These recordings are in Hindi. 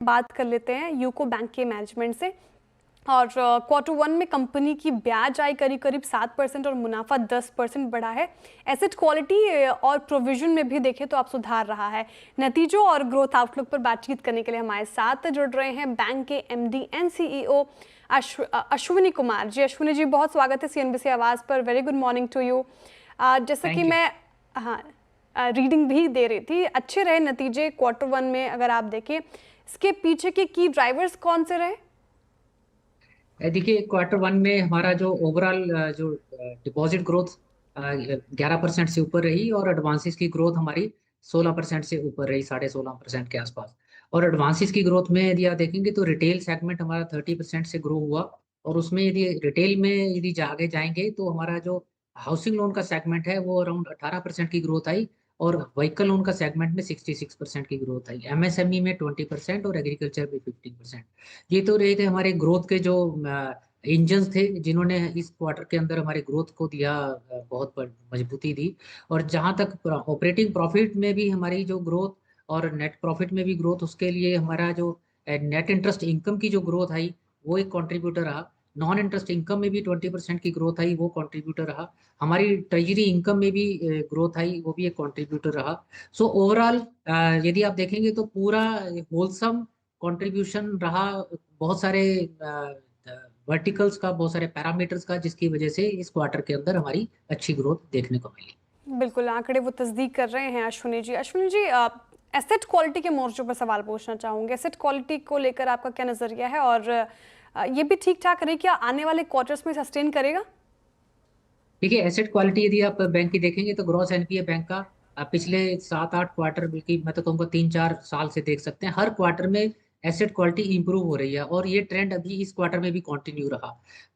बात कर लेते हैं यूको बैंक के मैनेजमेंट से। और क्वार्टर वन में कंपनी की ब्याज आय करीब करीब 7% और मुनाफा 10% बढ़ा है। एसेट क्वालिटी और प्रोविजन में भी देखें तो आप सुधार रहा है। नतीजों और ग्रोथ आउटलुक पर बातचीत करने के लिए हमारे साथ जुड़ रहे हैं बैंक के MD and CEO Ashwini Kumar ji. Ashwini ji, बहुत स्वागत है सीएनबीसी आवाज़ पर। Very good morning to you. जैसा कि मैं रीडिंग भी दे रही थी, अच्छे रहे नतीजे क्वार्टर वन में। अगर आप देखें इसके पीछे के की ड्राइवर्स कौन से रहे? देखिए, क्वार्टर वन में हमारा जो ओवरऑल जो डिपॉजिट ग्रोथ 11% से ऊपर रही, और एडवांसेस की ग्रोथ हमारी 16% से ऊपर रही, 16.5% के आसपास। और एडवांसेस की ग्रोथ में यदि आप देखेंगे तो रिटेल सेगमेंट हमारा 30% से ग्रो हुआ। और उसमें यदि रिटेल में यदि आगे जाएंगे तो हमारा जो हाउसिंग लोन का सेगमेंट है वो अराउंड 18% की ग्रोथ आई, और व्हीकल लोन का सेगमेंट में 66% की ग्रोथ आई। एमएसएमई में 20% और एग्रीकल्चर में 15%। ये तो रहे थे हमारे ग्रोथ के जो इंजन्स थे, जिन्होंने इस क्वार्टर के अंदर हमारे ग्रोथ को दिया, बहुत मजबूती दी। और जहां तक ऑपरेटिंग प्रॉफिट में भी हमारी जो ग्रोथ और नेट प्रॉफिट में भी ग्रोथ, उसके लिए हमारा जो नेट इंटरेस्ट इनकम की जो ग्रोथ आई वो एक कंट्रीब्यूटर रहा। नॉन इंटरेस्ट इनकम में भी 20% की ग्रोथ आई, वो कंट्रीब्यूटर रहा। हमारी ट्रेजरी इनकम में भी ग्रोथ आई, वो भी एक कंट्रीब्यूटर रहा। सो ओवरऑल यदि आप देखेंगे तो पूरा होलसम कंट्रीब्यूशन रहा, बहुत सारे वर्टिकल्स का, बहुत सारे पैरामीटर्स का, जिसकी वजह से इस क्वार्टर के अंदर हमारी अच्छी ग्रोथ देखने को मिली। बिल्कुल, आंकड़े वो तस्दीक कर रहे हैं अश्विनी जी। अश्विनी जी, एसेट क्वालिटी के मोर्चों पर सवाल पूछना चाहूँगी। एसेट क्वालिटी को लेकर आपका क्या नज़रिया है, और ये भी ठीक ठाक रही, क्या आने वाले क्वार्टर्स में सस्टेन करेगा? देखिए, एसेट क्वालिटी यदि आप बैंक की देखेंगे तो ग्रॉस एनपीए बैंक का पिछले 7-8 क्वार्टर, बल्कि मैं तो कहूँगा 3-4 साल से देख सकते हैं, हर क्वार्टर में एसेट क्वालिटी इंप्रूव हो रही है। और ये ट्रेंड अभी इस क्वार्टर में भी कंटिन्यू रहा।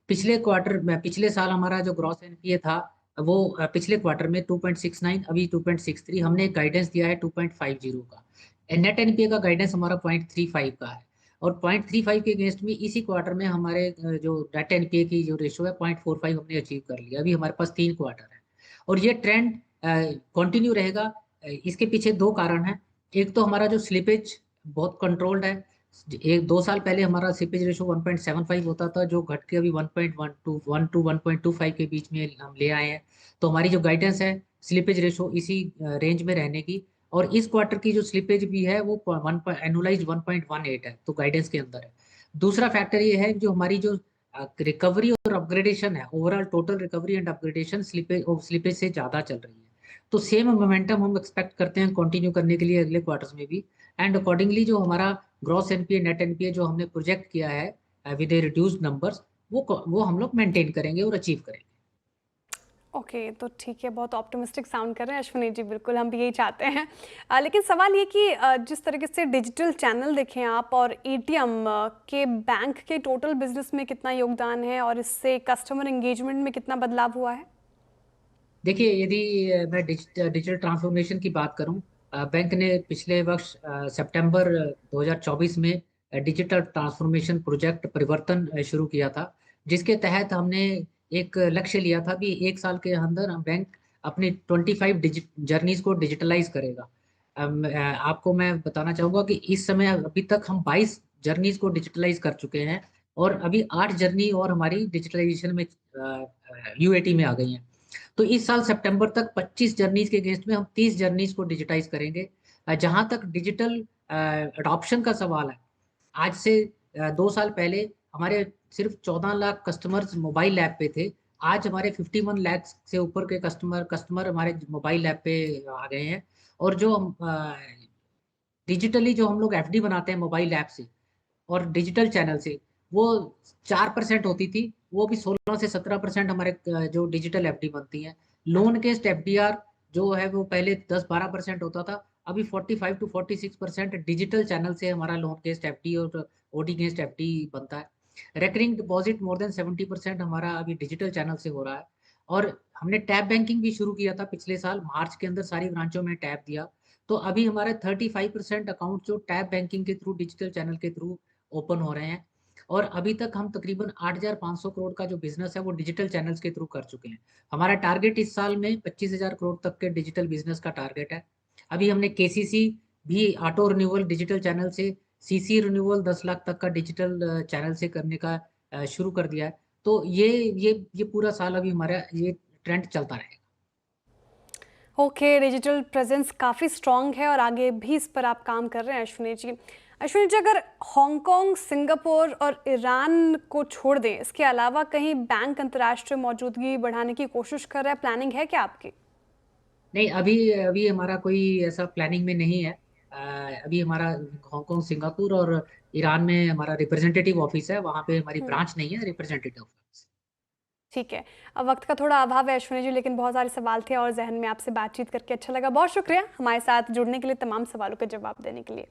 पिछले क्वार्टर में, पिछले साल हमारा जो ग्रॉस एनपीए था वो पिछले क्वार्टर में 2.69, अभी 2.63। हमने एक गाइडेंस दिया है 2.50 का। नेट एनपीए का गाइडेंस हमारा 0.35 का है। और 0.35 के अगेंस्ट में इसी क्वार्टर में हमारे जो नेट एनपीए की जो रेशो है 0.45 हमने अचीव कर लिया। अभी हमारे पास 3 क्वार्टर है, और ये ट्रेंड कंटिन्यू रहेगा। इसके पीछे दो कारण हैं। एक तो हमारा जो स्लिपेज बहुत कंट्रोल्ड है। 1-2 साल पहले हमारा स्लिपेज रेशो 1.75 होता था, जो घट के अभी 1.12 1 to 1.25 के बीच में हम ले आए हैं। तो हमारी जो गाइडेंस है स्लिपेज रेशो इसी रेंज में रहने की। और इस क्वार्टर की जो स्लिपेज भी है वो एनुलाइज 1.18 है, तो गाइडेंस के अंदर है। दूसरा फैक्टर ये है, जो हमारी जो रिकवरी और अपग्रेडेशन है, overall total recovery and upgradation slippage से ज्यादा चल रही है। तो सेम मोमेंटम हम एक्सपेक्ट करते हैं कंटिन्यू करने के लिए अगले क्वार्टर्स में भी। एंड अकॉर्डिंगली जो हमारा ग्रॉस एनपीए नेट एनपीए जो हमने प्रोजेक्ट किया है विद ए रिड्यूस्ड नंबर्स, वो हम लोग मेंटेन करेंगे और अचीव करेंगे। ओके, तो ठीक है, बहुत ऑप्टिमिस्टिक साउंड कर रहे हैं अश्विनी जी। बिल्कुल, हम भी यही चाहते हैं। लेकिन सवाल ये कि जिस तरीके से डिजिटल चैनल देखें आप, और एटीएम के बैंक के टोटल बिजनेस में कितना योगदान है, और इससे कस्टमर एंगेजमेंट में कितना बदलाव हुआ है? देखिए, यदि मैं डिजिटल ट्रांसफॉर्मेशन की बात करूं, बैंक ने पिछले वर्ष सितंबर 2024 में डिजिटल ट्रांसफॉर्मेशन प्रोजेक्ट परिवर्तन शुरू किया था, जिसके तहत हमने एक लक्ष्य लिया था कि 1 साल के अंदर हम बैंक अपनी 25 डिजिट जर्नीज को डिजिटलाइज करेगा। आपको मैं बताना चाहूंगा कि इस समय अभी तक हम 22 जर्नीज को डिजिटलाइज कर चुके हैं, और अभी 8 जर्नी और हमारी डिजिटलाइजेशन में यूएटी में आ गई हैं। तो इस साल सितंबर तक 25 जर्नीज के अगेंस्ट में हम 30 जर्नीज को डिजिटाइज करेंगे। जहां तक डिजिटल अडॉप्शन का सवाल है, आज से 2 साल पहले हमारे सिर्फ 14 लाख कस्टमर्स मोबाइल ऐप पे थे। आज हमारे 51 लाख से ऊपर के कस्टमर हमारे मोबाइल ऐप पे आ गए हैं। और जो डिजिटली जो हम लोग एफडी बनाते हैं मोबाइल ऐप से और डिजिटल चैनल से, वो 4% होती थी, वो भी 16 से 17% हमारे जो डिजिटल एफडी बनती है। लोन अगेंस्ट एफडीआर जो है वो पहले 10-12% होता था, अभी 45 to 46% डिजिटल चैनल से हमारा लोन अगेंस्ट एफडी और ओडी अगेंस्ट एफडी बनता है। रेकरिंग डिपॉजिट मोर देन 70% हमारा अभी डिजिटल चैनल से हो रहा है। और हमने टैब बैंकिंग भी शुरू किया था पिछले साल मार्च के अंदर, सारी ब्रांचों में टैब दिया। तो अभी हमारे 35% अकाउंट जो टैब बैंकिंग के थ्रू, डिजिटल चैनल के थ्रू ओपन हो रहे हैं। और अभी तक हम तकरीबन 8,500 करोड़ का जो बिजनेस है वो डिजिटल चैनल्स के थ्रू कर चुके हैं। हमारा टारगेट इस साल में 25,000 करोड़ तक के डिजिटल बिजनेस का टारगेट है। अभी हमने केसीसी भी ऑटो रिन्यूअल डिजिटल चैनल से सीसी रिन्यूअल 10 लाख तक का डिजिटल चैनल से करने का शुरू कर दिया है। तो ये पूरा साल अभी हमारा ये ट्रेंड चलता रहेगा। ओके, डिजिटल प्रेजेंस काफ़ी स्ट्रॉन्ग है और आगे भी इस पर आप काम कर रहे हैं अश्विनी जी। अश्विनी जी, अगर हांगकांग, सिंगापुर और ईरान को छोड़ दें, इसके अलावा कहीं बैंक अंतर्राष्ट्रीय मौजूदगी बढ़ाने की कोशिश कर रहा है, प्लानिंग है क्या आपकी? नहीं, अभी अभी हमारा कोई ऐसा प्लानिंग में नहीं है। अ, अभी हमारा हांगकांग, सिंगापुर और ईरान में हमारा रिप्रेजेंटेटिव ऑफिस है, वहाँ पे हमारी हम्म, ब्रांच नहीं है, रिप्रेजेंटेटिव ऑफिस। ठीक है। अब वक्त का थोड़ा अभाव है अश्विनी जी, लेकिन बहुत सारे सवाल थे और जहन में आपसे बातचीत करके अच्छा लगा। बहुत शुक्रिया हमारे साथ जुड़ने के लिए, तमाम सवालों के जवाब देने के लिए।